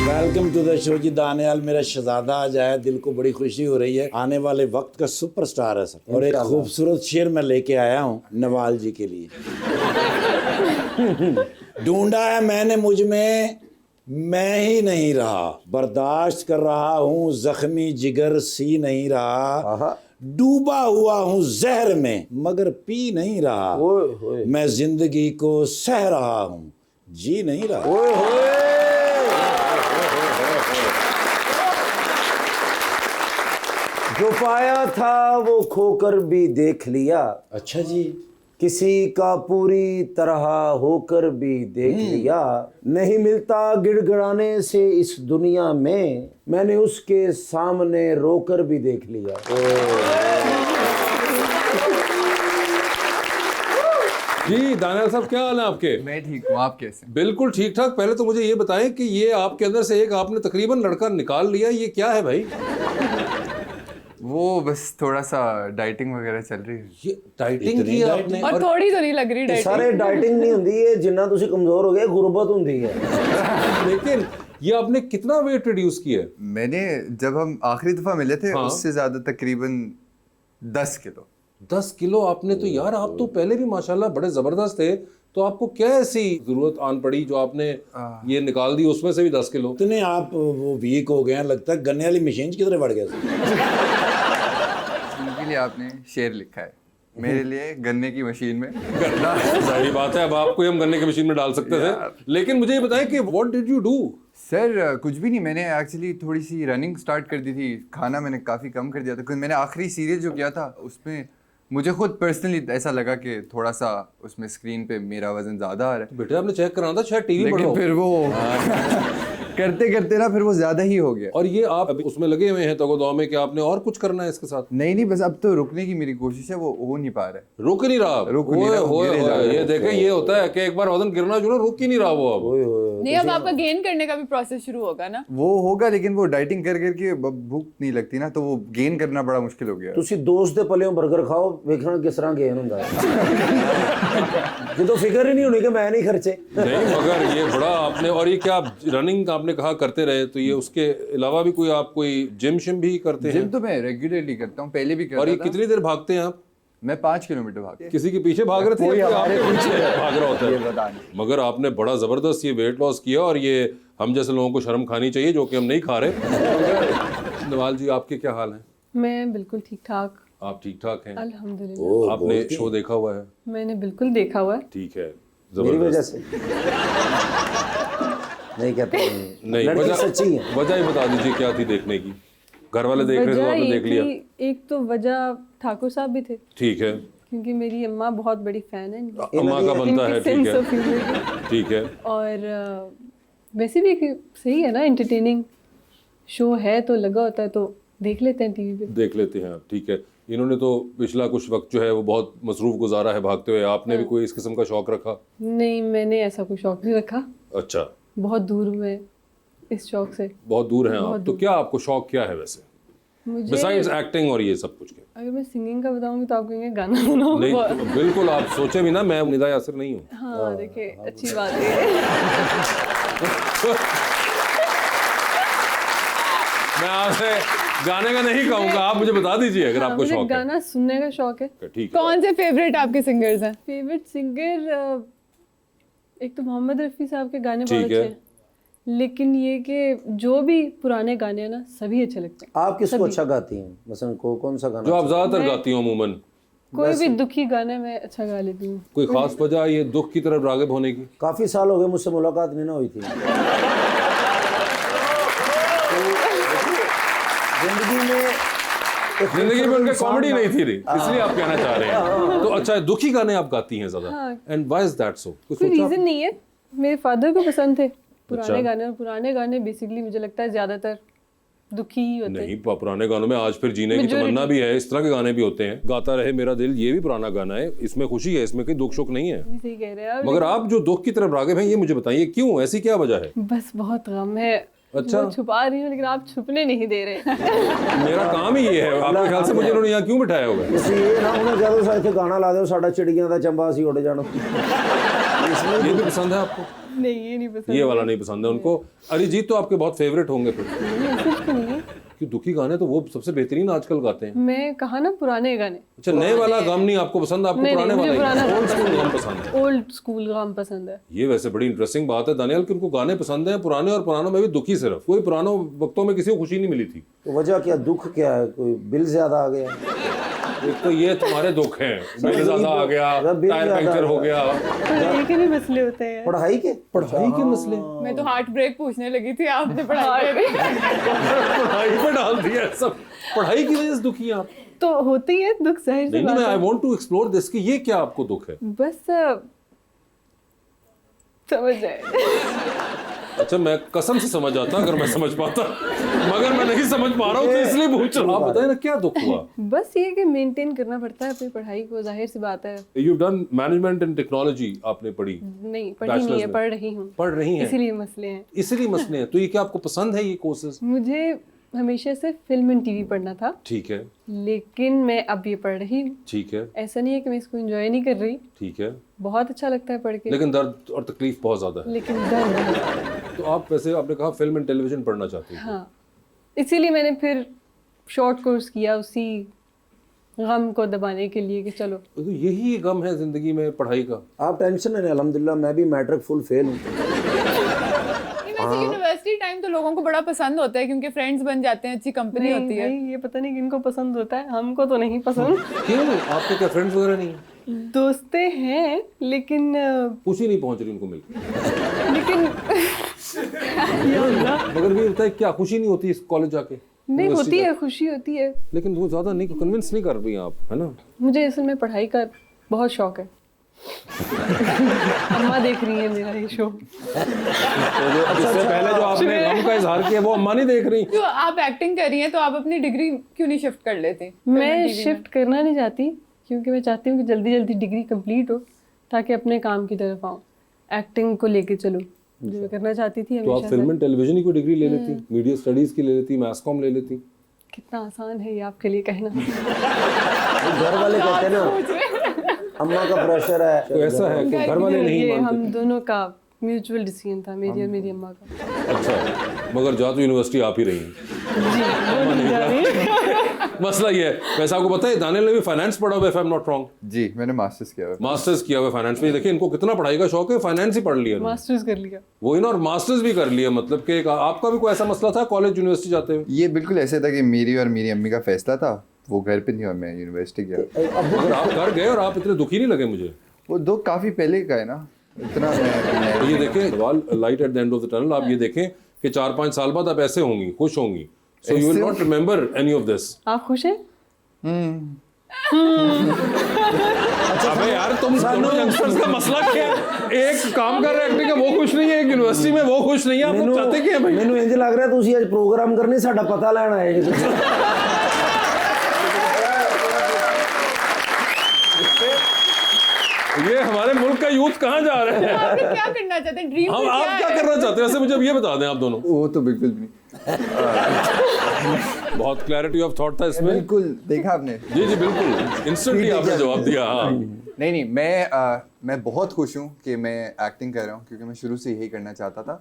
Welcome to the show जी। दानियाल मेरा शहजादा आज आया, दिल को बड़ी खुशी हो रही है। आने वाले वक्त का सुपरस्टार है सर। और एक खूबसूरत शेर मैं लेके आया हूँ नवाल जी के लिए। ढूंढा है मैंने मुझ में, मैं ही नहीं रहा, बर्दाश्त कर रहा हूँ जख्मी जिगर सी नहीं रहा, डूबा हुआ हूँ जहर में मगर पी नहीं रहा, मैं जिंदगी को सह रहा हूँ जी नहीं रहा। जो पाया था वो खोकर भी देख लिया। अच्छा जी। किसी का पूरी तरह होकर भी देख लिया। नहीं मिलता गिड़गिड़ाने से इस दुनिया में, मैंने उसके सामने रोकर भी देख लिया। जी दानियाल साहब, क्या हाल है आपके? मैं ठीक हूँ, आप कैसे? बिल्कुल ठीक ठाक। पहले तो मुझे ये बताएं कि ये आपके अंदर से एक आपने तकरीबन लड़का निकाल लिया, ये क्या है भाई? वो बस थोड़ा सा डाइटिंग वगैरह चल रही है। ये डाइटिंग की है आपने? और थोड़ी तो नहीं लग रही डाइटिंग। सारे डाइटिंग नहीं होंदी है, जिन्ना तुसी कमजोर हो गए गुरबत होंदी है। लेकिन ये आपने कितना वेट रिड्यूस किया है? मैंने जब हम आखिरी दफा मिले थे हाँ। उससे ज्यादा तकरीबन 10 किलो। 10 किलो आपने तो यार, आप तो पहले भी माशाल्लाह बड़े जबरदस्त थे, तो आपको क्या ऐसी जरूरत आन पड़ी जो आपने ये निकाल दी, उसमें से भी 10 किलो? इतने आप वो वीक हो गए हैं, लगता है गन्ने वाली मशीन की तरह बढ़ गया। उनके लिए आपने शेर लिखा है, मेरे लिए गन्ने की मशीन में। सही बात है, अब आपको हम गन्ने की मशीन में डाल सकते थे। लेकिन मुझे ये बताएं कि what did you do? Sir कुछ भी नहीं, मैंने एक्चुअली थोड़ी सी रनिंग स्टार्ट कर दी थी। खाना मैंने काफ़ी कम कर दिया था क्योंकि मैंने आखिरी सीरीज जो किया था उसमें मुझे खुद पर्सनली ऐसा लगा कि थोड़ा सा उसमें स्क्रीन पे मेरा वजन ज़्यादा आ रहा है। बेटा आपने चेक कराना था, शायद टीवी लेकिन फिर वो करते करते ना फिर वो ज़्यादा ही हो गया। और ये आप अभी उसमें लगे हुए हैं तगोदाव में कि आपने और कुछ करना है इसके साथ? नहीं बस अब तो रुकने की मेरी कोशिश है, वो हो नहीं पा रहा है। रुक नहीं रहा? रुक नहीं रहा, ओए, गिरे जा रहा है। ये देखें, ये होता है कि एक बार वजन गिरना जो ना, रुक ही नहीं रहा वो अब। नहीं, अब आपका गेन करने का भी प्रोसेस शुरू होगा ना। वो होगा, लेकिन वो डाइटिंग कर करके भूख नहीं लगती ना, तो वो गेन करना बड़ा मुश्किल हो गया। तुसी दोस्त दे पल्लेओं बर्गर खाओ, वेखना किस तरह गेन हुंदा है। जो फिक्र ही नहीं होनी कि मैं नहीं खर्चे। नहीं मगर ये बड़ा आपने, और ये क्या रनिंग आपने कहा करते रहे, तो ये उसके अलावा भी कोई आप कोई जिम शिम भी करते हैं? जिम तो मैं रेगुलरली करता हूँ, पहले भी करता था। और ये कितनी देर भागते हैं आप? मैं 5 किलोमीटर भागता। किसी के पीछे भाग रहे थे कोई या हमारे आपके पीछे भाग रहा होता ये है? पता नहीं। मगर आपने बड़ा जबरदस्त ये वेट लॉस किया, और ये हम जैसे लोगों को शर्म खानी चाहिए जो कि हम नहीं खा रहे। नवाल जी, आपके क्या हाल हैं? मैं बिल्कुल ठीक ठाक। आप ठीक ठाक हैं? अल्हम्दुलिल्लाह। आपने शो देखा हुआ है? मैंने बिल्कुल देखा हुआ है। ठीक है, मेरी वजह जबरदस्त। से नहीं कहते नहीं, लड़की सच्ची है। वजह ही बता दीजिए क्या थी देखने की? घर वाले देख रहे थे तो वजह आपने ये देख लिया? थी, एक तो वजह ठाकुर साहब भी थे, ठीक है। क्योंकि मेरी अम्मा बहुत बड़ी फैन है इनकी। अम्मा का बनता है, इनकी ठीक sense है, of humor की। ठीक है। और वैसे भी एक सही है ना, एंटरटेनिंग शो है तो लगा होता है तो देख लेते हैं टीवी पे। देख लेते हैं आप, ठीक है। इन्होंने तो पिछला कुछ वक्त जो है वो बहुत मसरूफ गुजारा है भागते हुए, आपने भी कोई इस किस्म का शौक रखा? नहीं, मैंने ऐसा कोई शौक नहीं रखा। अच्छा, बहुत दूर हूँ मैं इस शौक से। बहुत दूर हैं आप। तो क्या आपको शौक क्या है वैसे, मुझे बिसाइड्स एक्टिंग और ये सब कुछ के? अगर मैं सिंगिंग का बताऊंगी तो आप कहेंगे गाना बनाओ। नहीं तो बिल्कुल, आप सोचे भी ना, मैं निदा यासिर नहीं हूँ। हाँ देखिए, अच्छी बात है। मैं आपसे गाने का नहीं कहूँगा, आप मुझे बता दीजिए अगर आपको मुझे शौक है। गाना सुनने का शौक है। ठीक है। कौन से फेवरेट आपके सिंगर्स हैं? फेवरेट सिंगर एक तो मोहम्मद रफ़ी साहब के गाने बहुत ठीक अच्छे है। हैं, लेकिन ये कि जो भी पुराने गाने हैं ना, सभी अच्छे लगते हैं। आप किसको अच्छा गाती हैं? मसलन कौन सा गाना? जो आप ज्यादातर गाती हो अमूमन? कोई भी दुखी गाना मैं अच्छा गा लेती हूँ। कोई खास वजह ये दुख की तरफ रागिब होने की? काफी साल हो गए मुझसे मुलाकात नहीं ना हुई थी। जिंदगी में उनके कॉमेडी नहीं थी, इसलिए आप कहना चाह रहे हैं। तो अच्छा, दुखी गाने आप गाती हैं ज्यादा, and why is that so? कुछ कोई सोचा? रीजन नहीं है, मेरे फादर को पसंद थे पुराने अच्छा। गाने, और पुराने गाने बेसिकली मुझे लगता है ज्यादातर दुखी ही होते हैं। नहीं, पुराने गानों में आज फिर जीने की तमन्ना भी है, इस तरह के गाने भी होते हैं। गाता रहे मेरा दिल, ये भी पुराना गाना है, इसमें खुशी है, इसमें कोई दुख शोक नहीं है। सही कह रहे हैं आप। मगर आप जो दुख की तरफ रागिब हैं, ये मुझे बताइए क्यों, ऐसी क्या वजह है? बस बहुत गम है। अच्छा। वो छुपा रही हूँ लेकिन आप छुपने नहीं दे रहे। मेरा काम ही ये है। आपके ख्याल से मुझे इन्होंने यहाँ क्यों बिठाया हुआ है? ਤੁਸੀਂ ਇਹ ਨਾ ਉਹਨੇ ਜਦੋਂ ਇੱਥੇ ਗਾਣਾ ਲਾ ਦਿਓ ਸਾਡਾ ਚਿੜੀਆਂ ਦਾ ਚੰਬਾ ਅਸੀਂ ਉੱਡ ਜਾਣਾ। ये भी पसंद है आपको? नहीं, ये नहीं पसंद। ये वाला नहीं पसंद है उनको। अरिजीत तो आपके बहुत फेवरेट होंगे फिर। नहीं, ऐसा कुछ नहीं है। कि दुखी गाने तो वो सबसे बेहतरीन आजकल गाते हैं। मैं कहा ना पुराने गाने। अच्छा, नए वाला गम नहीं आपको पसंद, आपको नहीं, पुराने मुझे वाला पुराना ओल्ड स्कूल गम पसंद है। ओल्ड स्कूल गाम पसंद है। ये वैसे बड़ी इंटरेस्टिंग बात है दानियाल कि उनको गाने पसंद हैं पुराने, और पुरानों में भी दुखी सिर्फ। कोई पुरानों वक्तों में किसी को खुशी नहीं मिली थी। तो वजह क्या, दुख क्या है? कोई बिल ज्यादा आ गया? एक तो ये तुम्हारे दुख हैं, बिल ज्यादा आ गया, बिल टायर ज्यादा पंक्चर आ हो गया, पढ़ाई के भी मसले होते हैं। पढ़ाई के मसले। मैं तो हार्ट ब्रेक पूछने लगी थी, आपने पढ़ाई पे पढ़ाई पे डाल दिया सब। पढ़ाई की वजह से दुखी हैं आप? तो होती है दुख, जाहिर सी नहीं, बात मैं आई है। वांट टू एक्सप्लोर दिस कि ये क्या आपको दुख है? बस समझ आए। अच्छा, मैं कसम से समझ आता अगर मैं समझ पाता, मगर मैं नहीं समझ पा रहा हूँ तो इसलिए पूछ रहा हूँ। आप बताइए ना क्या दुख हुआ? बस ये कि मेंटेन करना पड़ता है अपनी पढ़ाई को, जाहिर सी बात है। You done management and technology, आपने पढ़ी? नहीं, पढ़ी नहीं है, पढ़ रही हूँ। पढ़ रही हैं, इसीलिए मसले हैं। इसीलिए मसले हैं। तो ये क्या आपको पसंद है ये कोर्सेज? मुझे हमेशा से फिल्म एंड टीवी पढ़ना था, ठीक है, लेकिन मैं अब ये पढ़ रही हूँ। ठीक है, ऐसा नहीं है कि मैं इसको एंजॉय नहीं कर रही, ठीक है, बहुत अच्छा लगता है पढ़ के, लेकिन दर्द और तकलीफ बहुत ज्यादा है। लेकिन डर बहुत है। तो आप वैसे आपने कहा फिल्म एंड टेलीविजन पढ़ना चाहती हैं। हाँ, इसीलिए मैंने फिर शॉर्ट कोर्स किया उसी गम को दबाने के लिए कि चलो। तो यही गम है जिंदगी में पढ़ाई का। आप टेंशन है, अल्हम्दुलिल्लाह मैं भी मैट्रिक फुल फेल हूँ। वैसे यूनिवर्सिटी टाइम तो लोगों को बड़ा पसंद होता है क्योंकि फ्रेंड्स बन जाते हैं, अच्छी कंपनी होती है। नहीं, ये पता नहीं किनको पसंद होता है, हमको तो नहीं पसंद। क्यों, आपके क्या फ्रेंड्स वगैरह नहीं है? दोस्तें हैं लेकिन खुशी नहीं पहुंच रही उनको मिलकर। लेकिन या अल्लाह, मगर भी होता है क्या, खुशी नहीं होती इस कॉलेज जाके? नहीं होती है, खुशी होती है। लेकिन वो ज्यादा नहीं कन्विंस नहीं कर रही हैं आप, है ना? मुझे असल में पढ़ाई का बहुत शौक है। अम्मा देख रही है मेरा ये शो। तो जो इससे पहले जो आपने गम का इजहार किया वो अम्मा नहीं देख रही? जो आप एक्टिंग कर रही हैं तो आप अपनी डिग्री क्यों नहीं शिफ्ट कर लेते? मैं शिफ्ट करना नहीं चाहती क्योंकि मैं चाहती हूँ कि जल्दी जल्दी डिग्री कंप्लीट हो ताकि अपने काम की तरफ आऊँ, एक्टिंग को लेके चलूँ जो मैं करना चाहती थी तो आप हमेशा फिल्म से। एंड टेलीविजन की डिग्री ले लेती, मीडिया स्टडीज की ले लेती, मैस कॉम ले लेती। कितना आसान है ये आपके लिए कहना। घर वाले कहते हैं ना अम्मा का प्रेशर है। तो ऐसा है कि घर वाले नहीं ये मानते? हम दोनों का म्यूचुअल डिसीजन था, मेरी और मेरी अम्मा का। अच्छा, मगर जा तो यूनिवर्सिटी आप ही रही हैं। जी, वो नहीं जा रही। मसला ये है, वैसे आपको पता है दानियल ने भी फाइनेंस पढ़ा हुआ है, if I am not wrong. जी, मैंने मास्टर्स किया हुआ है। मास्टर्स किया हुआ है फाइनेंस में। देखिए इनको कितना पढ़ाई का शौक है, फाइनेंस ही पढ़ लिया इन्होंने। मास्टर्स कर लिया। वही ना, और मास्टर्स भी कर लिया। मतलब कि आपका भी कोई ऐसा मसला था कॉलेज यूनिवर्सिटी जाते हुए? ये बिल्कुल ऐसे था कि मेरी और मेरी अम्मी का फैसला था, वो घर पे नहीं और मैं यूनिवर्सिटी गया। मगर आप कर गए और आप इतने दुखी नहीं लगे मुझे। वो दुख काफ़ी पहले का है ना, इतना तो मैं ये देखें सवाल, light at the end of the tunnel. आप ये देखें कि 4-5 साल बाद आप ऐसे होंगी, खुश होंगी। So you will not remember any of this. आप खुश हैं? अबे यार, तुम दोनों यंगस्टर्स का मसला क्या है? एक काम कर रहे हैं एक्टिंग का, वो खुश नहीं है, एक यूनिवर्सिटी में वो खुश नहीं है। आप लोग चाहते क्या हैं भाई? ਮੈਨੂੰ ਇੰਜ ਲੱਗ ਰਿਹਾ ਤੁਸੀਂ ਅੱਜ ਪ੍ਰੋਗਰਾਮ ਕਰਨੇ ਸਾਡਾ ਪਤਾ ਲੈਣ ਆਏ ਜੀ ਤੁਸੀਂ। ये हमारे मुल्क का यूथ कहाँ जा रहे हैं? आप क्या करना चाहते हैं? ड्रीम हम आप क्या करना चाहते हैं वैसे मुझे अब ये बता दें आप दोनों। वो तो बिल्कुल भी नहीं। बहुत क्लैरिटी ऑफ थॉट था इसमें। बिल्कुल देखा आपने? जी जी बिल्कुल, इंस्टेंटली आपने जवाब दिया। हाँ, नहीं, मैं बहुत खुश हूँ कि मैं एक्टिंग कर रहा हूँ क्योंकि मैं शुरू से यही करना चाहता था।